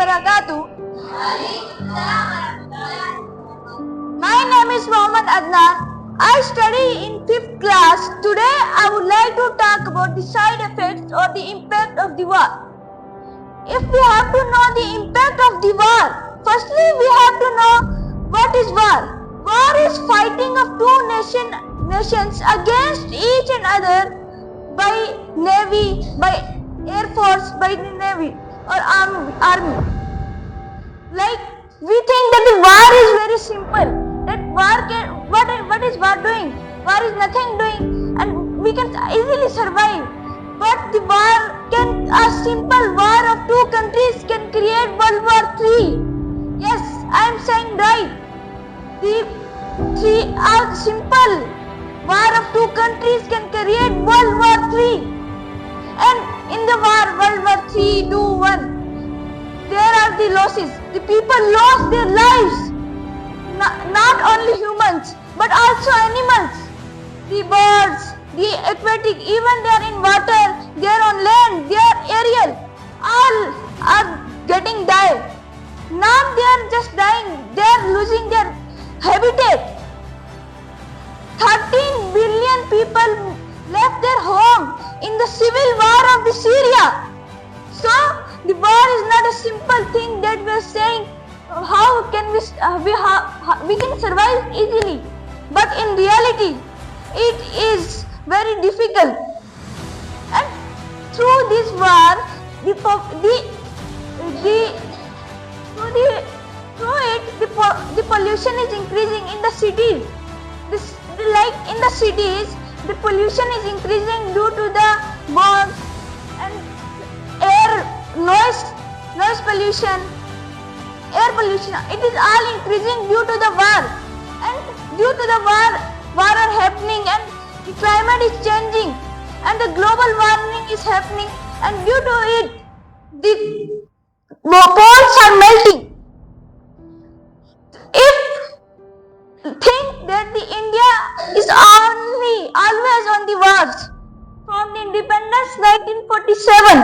wabarakatuh. My name is Mohammed Adnan. I study in 5th class. Today I would like to talk about the side effects or the impact of the war. If we have to know the impact of the war, firstly we have to know what is war. War is fighting of two nations against each other by navy, by air force, by the navy or army. Like we think that the war is very simple. That war what is war doing? War is nothing doing, and we can easily survive. But the war a simple war of two countries can create World War III. Yes, I am saying right. A simple war of two countries can create World War III. And in the war, World War III, 2-1, there are the losses. The people lost their lives. Not only humans, but also animals. The birds, the aquatic, even they are in water, they are on land, they are aerial. All are getting died. Not they are just dying, they are losing their habitat. 13 billion people left their home in the civil war of the Syria. So the war is not a simple thing that we are saying how can we can survive easily, but in reality it is very difficult. And through this war the pollution is increasing in the cities. Like in the cities, the pollution is increasing due to the bombs and noise pollution, air pollution. It is all increasing due to the war, and due to the war are happening, and the climate is changing, and the global warming is happening, and due to it the poles are melting. If think that the India is always on the wars from the independence 1947,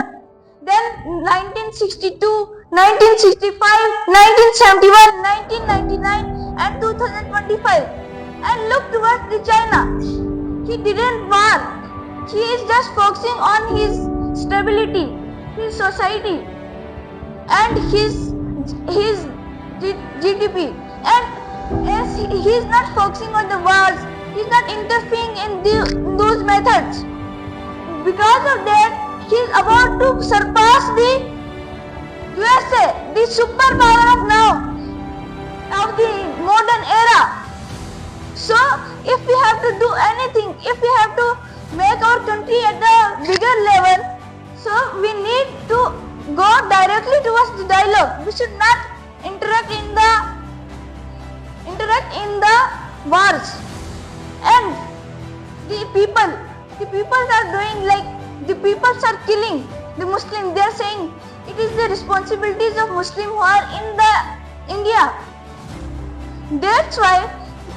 then 1962, 1965, 1971, 1999 and 2025. And look towards the China. He didn't war. He is just focusing on his stability, his society and his GDP. And as he is not focusing on the wars, he is not interfering in those methods. Because of that, he is about to surpass the USA, the superpower of the modern era. So, if we have to do anything, if we have to make our country at a bigger level, so we need to go directly towards the dialogue. We should not interact in the wars. And the people are doing like the people are killing the Muslims. They are saying it is the responsibilities of Muslims who are in the India. That's why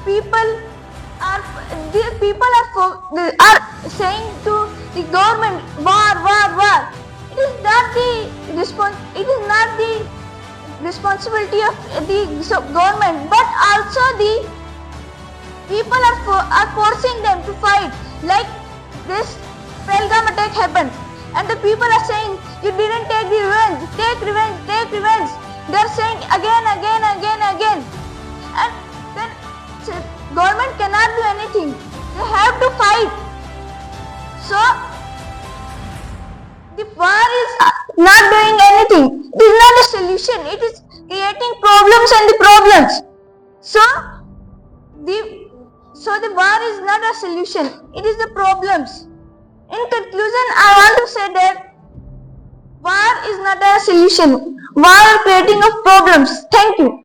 people are saying to the government, war. It is not the responsibility of the government, but also the people are forcing them to fight. Like this Pahalgam attack happened, and the people are saying you didn't take the revenge, take revenge. They are saying again, and then government cannot do anything. They have to fight. So the war is not doing anything. It is not a solution. It is creating problems and the problems. So the war is not a solution. It is the problems. In conclusion, I want to say that war is not a solution. War is creating of problems. Thank you.